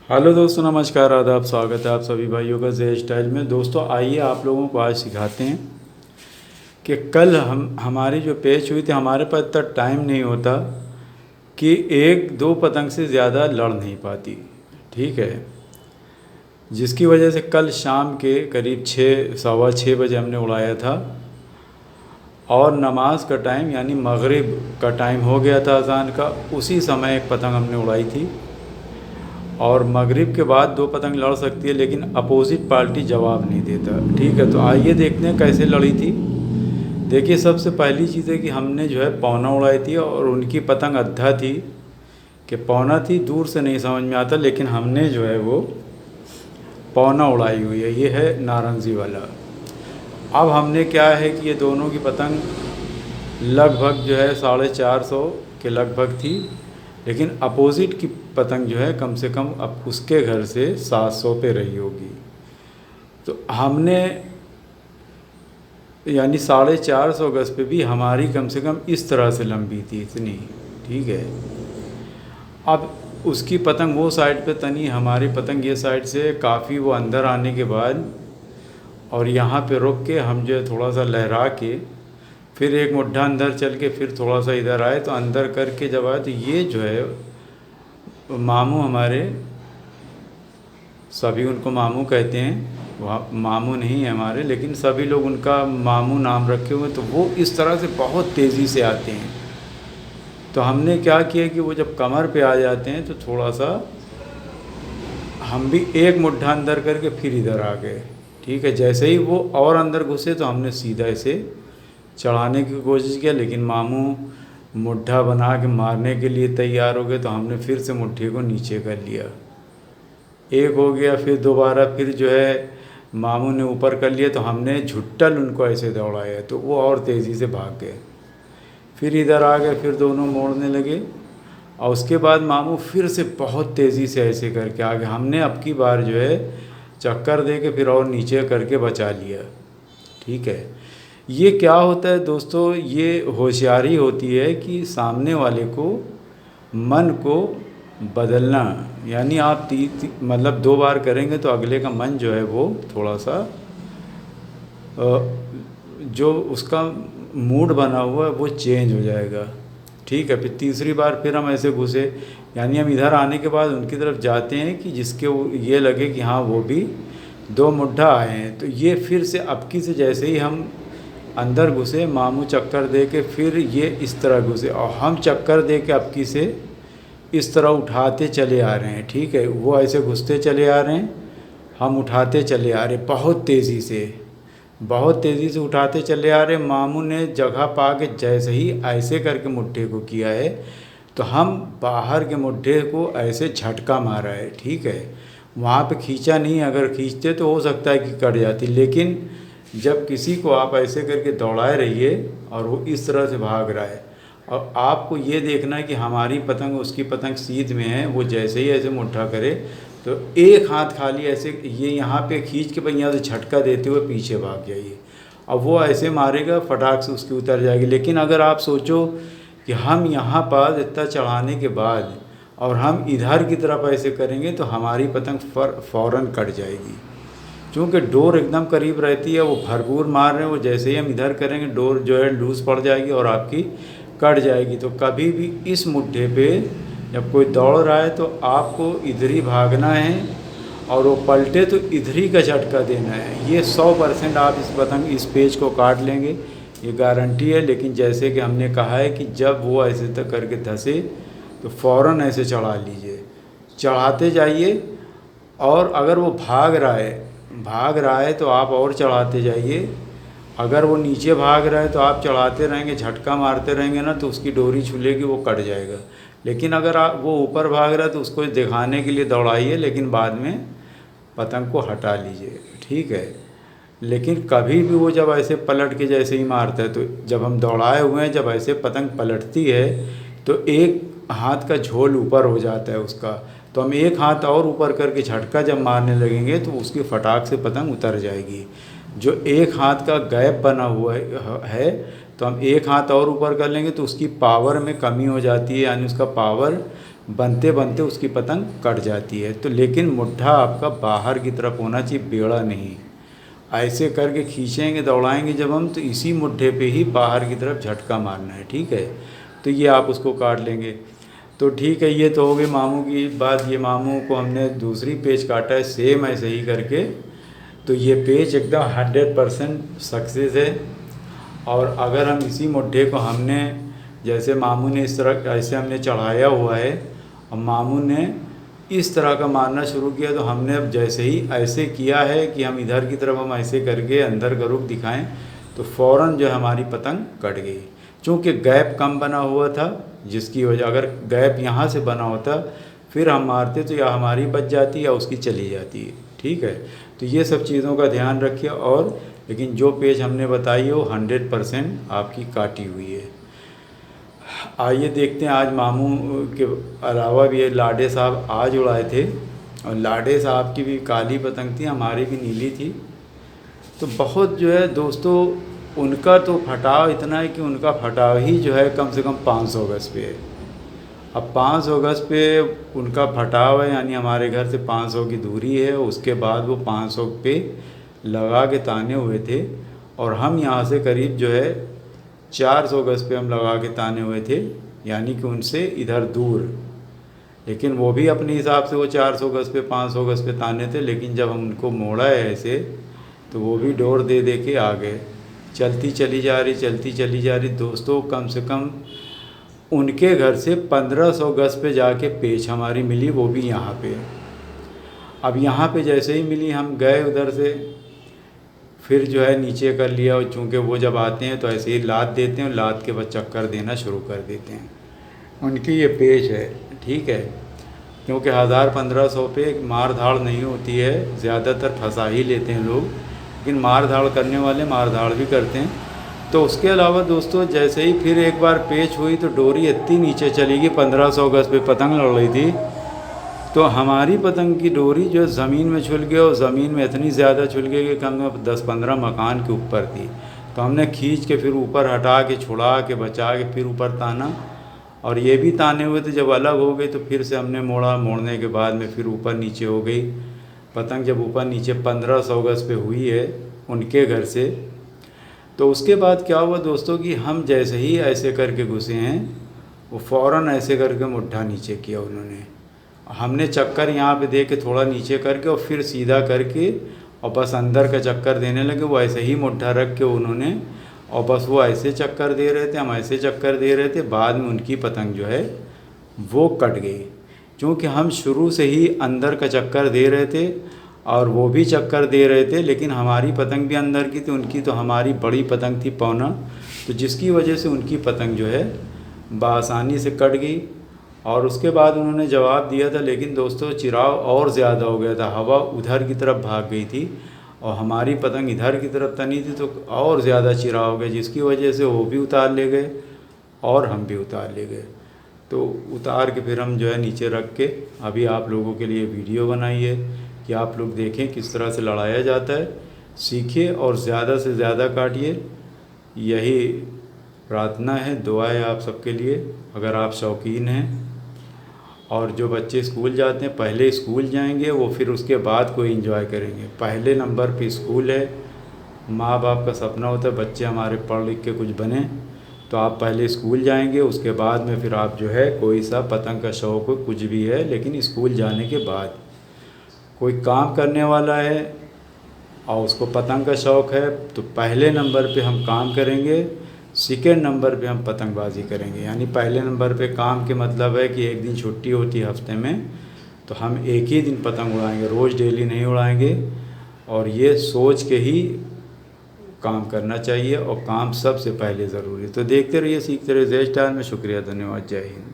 Hello दोस्तों, नमस्कार, आदाब, स्वागत है आप सभी भाइयों का जे स्टाइल में। दोस्तों आइए आप लोगों को आज सिखाते हैं कि कल हमारी जो पेच हुई थी, हमारे पास इतना टाइम नहीं होता कि एक दो पतंग से ज़्यादा लड़ नहीं पाती। ठीक है, जिसकी वजह से कल शाम के करीब 6 सवा 6 बजे हमने उड़ाया था और नमाज का टाइम यानी मगरिब का टाइम हो गया था अज़ान का। उसी समय एक पतंग हमने उड़ाई थी और मगरिब के बाद दो पतंग लड़ सकती है, लेकिन अपोजिट पार्टी जवाब नहीं देता। ठीक है, तो आइए देखते हैं कैसे लड़ी थी। देखिए, सबसे पहली चीज़ है कि हमने जो है पौना उड़ाई थी और उनकी पतंग अद्धा थी कि पौना थी। दूर से नहीं समझ में आता, लेकिन हमने जो है वो पौना उड़ाई हुई है। ये है नारंगी वाला। अब हमने क्या है कि ये दोनों की पतंग लगभग जो है 450 के लगभग थी, लेकिन अपोजिट की पतंग जो है कम से कम अब उसके घर से 700 पे रही होगी। तो हमने यानी 450 गज पे भी हमारी कम से कम इस तरह से लंबी थी, इतनी। ठीक है, अब उसकी पतंग वो साइड पे तनी, हमारी पतंग ये साइड से काफ़ी। वो अंदर आने के बाद और यहाँ पे रुक के हम जो है थोड़ा सा लहरा के फिर एक मुड्ढा अंदर चल के फिर थोड़ा सा इधर आए, तो अंदर करके जब आए तो ये जो है मामू हमारे, सभी उनको मामू कहते हैं, वह मामू नहीं है हमारे, लेकिन सभी लोग उनका मामू नाम रखे हुए। तो वो इस तरह से बहुत तेज़ी से आते हैं। तो हमने क्या किया कि वो जब कमर पे आ जाते हैं तो थोड़ा सा हम भी एक मुट्ठा अंदर करके फिर इधर आ गए। ठीक है, जैसे ही वो और अंदर घुसे तो हमने सीधा इसे चढ़ाने की कोशिश किया, लेकिन मामू मुट्ठा बना के मारने के लिए तैयार हो गए। तो हमने फिर से मुट्ठी को नीचे कर लिया, एक हो गया। फिर दोबारा फिर जो है मामू ने ऊपर कर लिया, तो हमने झुट्टल उनको ऐसे दौड़ाया तो वो और तेज़ी से भाग गए। फिर इधर आ गए, फिर दोनों मोड़ने लगे और उसके बाद मामू फिर से बहुत तेज़ी से ऐसे करके आ गए। हमने अब की बार जो है चक्कर दे के फिर और नीचे करके बचा लिया। ठीक है, ये क्या होता है दोस्तों, ये होशियारी होती है कि सामने वाले को मन को बदलना। यानी आप मतलब 2 बार करेंगे तो अगले का मन जो है वो थोड़ा सा जो उसका मूड बना हुआ है वो चेंज हो जाएगा। ठीक है, फिर तीसरी बार फिर हम ऐसे घुसे, यानी हम इधर आने के बाद उनकी तरफ जाते हैं कि जिसके ये लगे कि हाँ वो भी दो मुड्ढा आए हैं। तो ये फिर से अबकी से जैसे ही हम अंदर घुसे, मामू चक्कर दे के फिर ये इस तरह घुसे और हम चक्कर दे के अबकी से इस तरह उठाते चले आ रहे हैं। ठीक है, वो ऐसे घुसते चले आ रहे हैं, हम उठाते चले आ रहे, बहुत तेज़ी से उठाते चले आ रहे। मामू ने जगह पा के जैसे ही ऐसे करके मुट्ठे को किया है तो हम बाहर के मुट्ठे को ऐसे झटका मारा है। ठीक है, वहाँ पे खींचा नहीं, अगर खींचते तो हो सकता है कि कट जाती, लेकिन जब किसी को आप ऐसे करके दौड़ाए रहिए और वो इस तरह से भाग रहा है और आपको ये देखना है कि हमारी पतंग उसकी पतंग सीध में है, वो जैसे ही ऐसे मुट्ठा करे तो एक हाथ खाली ऐसे ये यहाँ पे खींच के यहाँ से झटका देते हुए पीछे भाग जाइए। अब वो ऐसे मारेगा, फटाक से उसकी उतर जाएगी। लेकिन अगर आप सोचो कि हम यहाँ पर इतना चढ़ाने के बाद और हम इधर की तरफ ऐसे करेंगे तो हमारी पतंग फ़ौरन कट जाएगी, क्योंकि डोर एकदम करीब रहती है। वो भरपूर मार रहे हैं, वो जैसे ही हम इधर करेंगे डोर जो है लूज़ पड़ जाएगी और आपकी कट जाएगी। तो कभी भी इस मुद्दे पे जब कोई दौड़ रहा है तो आपको इधर ही भागना है और वो पलटे तो इधर ही का झटका देना है। ये 100% आप इस पतंग इस पेज को काट लेंगे, ये गारंटी है। लेकिन जैसे कि हमने कहा है कि जब वो ऐसे तक करके धंसे तो फ़ौरन ऐसे चढ़ा लीजिए, चढ़ाते जाइए। और अगर वो भाग रहा है तो आप और चढ़ाते जाइए। अगर वो नीचे भाग रहा है तो आप चढ़ाते रहेंगे, झटका मारते रहेंगे ना तो उसकी डोरी छूलेगी, वो कट जाएगा। लेकिन अगर आप वो ऊपर भाग रहा है तो उसको दिखाने के लिए दौड़ाइए, लेकिन बाद में पतंग को हटा लीजिए। ठीक है, लेकिन कभी भी वो जब ऐसे पलट के जैसे ही मारता है तो जब हम दौड़ाए हुए हैं, जब ऐसे पतंग पलटती है तो एक हाथ का झोल ऊपर हो जाता है उसका। तो हम एक हाथ और ऊपर करके झटका जब मारने लगेंगे तो उसकी फटाक से पतंग उतर जाएगी। जो एक हाथ का गैप बना हुआ है तो हम एक हाथ और ऊपर कर लेंगे तो उसकी पावर में कमी हो जाती है, यानी उसका पावर बनते बनते उसकी पतंग कट जाती है। तो लेकिन मुड्ढा आपका बाहर की तरफ होना चाहिए, बेड़ा नहीं। ऐसे करके खींचेंगे दौड़ाएंगे जब हम, तो इसी मुड्ढे पे ही बाहर की तरफ झटका मारना है, ठीक है। तो ये आप उसको काट लेंगे। तो ठीक है, ये तो हो गई मामू की बात। ये मामू को हमने दूसरी पेच काटा है सेम ऐसे ही करके। तो ये पेच एकदम 100% सक्सेस है। और अगर हम इसी मुड्ढे को हमने, जैसे मामू ने इस तरह ऐसे हमने चढ़ाया हुआ है और मामू ने इस तरह का मारना शुरू किया, तो हमने अब जैसे ही ऐसे किया है कि हम इधर की तरफ हम ऐसे करके अंदर का रुख दिखाएं, तो फ़ौरन जो हमारी पतंग कट गई। चूँकि गैप कम बना हुआ था, जिसकी वजह, अगर गैप यहाँ से बना होता फिर हम मारते तो या हमारी बच जाती या उसकी चली जाती है, ठीक है। तो ये सब चीज़ों का ध्यान रखिए। और लेकिन जो पेज हमने बताई है वो 100% आपकी काटी हुई है। आइए देखते हैं, आज मामू के अलावा भी लाडे साहब आज उड़ाए थे, और लाडे साहब की भी काली पतंग थी, हमारी भी नीली थी। तो बहुत जो है दोस्तों, उनका तो फटाव इतना है कि उनका फटाव ही जो है कम से कम 500 गज पे है। अब 500 गज पे उनका फटाव है, यानी हमारे घर से 500 की दूरी है। उसके बाद वो 500 पे लगा के ताने हुए थे, और हम यहाँ से करीब जो है 400 गज पे हम लगा के ताने हुए थे, यानी कि उनसे इधर दूर। लेकिन वो भी अपने हिसाब से वो 400 गज पे 500 गज पे ताने थे। लेकिन जब हम उनको मोड़ा है ऐसे, तो वो भी डोर दे दे के आ गए। चलती चली जा रही, चलती चली जा रही दोस्तों। कम से कम उनके घर से 1500 गज पे जाके पेच हमारी मिली, वो भी यहाँ पे। अब यहाँ पे जैसे ही मिली, हम गए उधर से, फिर जो है नीचे कर लिया। और चूँकि वो जब आते हैं तो ऐसे ही लाद देते हैं, और लाद के बाद चक्कर देना शुरू कर देते हैं। उनकी ये पेच है, ठीक है। क्योंकि 1000-1500 पे मार धाड़ नहीं होती है, ज़्यादातर फंसा ही लेते हैं लोग, लेकिन मार धाड़ करने वाले मार धाड़ भी करते हैं। तो उसके अलावा दोस्तों, जैसे ही फिर एक बार पेच हुई तो डोरी इतनी नीचे चली गई, 1500 गज पे पतंग लड़ रही थी, तो हमारी पतंग की डोरी जो ज़मीन में झुल गई, और ज़मीन में इतनी ज़्यादा झुल गई कि कम 10-15 मकान के ऊपर थी। तो हमने खींच के फिर ऊपर हटा के, छुड़ा के, बचा के फिर ऊपर ताना। और ये भी ताने हुए थे, जब अलग हो गए तो फिर से हमने मोड़ा। मोड़ने के बाद में फिर ऊपर नीचे हो गई पतंग। जब ऊपर नीचे 1500 गज पे हुई है उनके घर से, तो उसके बाद क्या हुआ दोस्तों कि हम जैसे ही ऐसे करके घुसे हैं, वो फ़ौरन ऐसे करके मुट्ठा नीचे किया उन्होंने। हमने चक्कर यहाँ पे दे के थोड़ा नीचे करके और फिर सीधा करके, और बस अंदर का चक्कर देने लगे। वो ऐसे ही मुट्ठा रख के उन्होंने, और बस वो ऐसे चक्कर दे रहे थे, हम ऐसे चक्कर दे रहे थे। बाद में उनकी पतंग जो है वो कट गई, क्योंकि हम शुरू से ही अंदर का चक्कर दे रहे थे और वो भी चक्कर दे रहे थे। लेकिन हमारी पतंग भी अंदर की थी, उनकी तो हमारी बड़ी पतंग थी पौना, तो जिसकी वजह से उनकी पतंग जो है बआसानी से कट गई। और उसके बाद उन्होंने जवाब दिया था, लेकिन दोस्तों चिराव और ज़्यादा हो गया था। हवा उधर की तरफ भाग गई थी और हमारी पतंग इधर की तरफ तनी थी, तो और ज़्यादा चिराव हो गया, जिसकी वजह से वो भी उतार ले गए और हम भी उतार ले गए। तो उतार के फिर हम जो है नीचे रख के अभी आप लोगों के लिए वीडियो बनाई है कि आप लोग देखें किस तरह से लड़ाया जाता है, सीखिए और ज़्यादा से ज़्यादा काटिए। यही प्रार्थना है, दुआ है आप सबके लिए। अगर आप शौकीन हैं, और जो बच्चे स्कूल जाते हैं पहले स्कूल जाएंगे, वो फिर उसके बाद कोई एंजॉय करेंगे। पहले नंबर पे स्कूल है। माँ बाप का सपना होता है बच्चे हमारे पढ़ लिख के कुछ बने, तो आप पहले स्कूल जाएंगे, उसके बाद में फिर आप जो है कोई सा पतंग का शौक़ हो कुछ भी है, लेकिन स्कूल जाने के बाद। कोई काम करने वाला है और उसको पतंग का शौक़ है, तो पहले नंबर पे हम काम करेंगे, सेकेंड नंबर पे हम पतंगबाजी करेंगे। यानी पहले नंबर पे काम के मतलब है कि एक दिन छुट्टी होती है हफ्ते में, तो हम एक ही दिन पतंग उड़ाएंगे, रोज़ डेली नहीं उड़ाएंगे। और ये सोच के ही काम करना चाहिए, और काम सबसे पहले ज़रूरी। तो देखते रहिए, सीखते रहिए। जय स्टार में शुक्रिया, धन्यवाद, जय हिंद।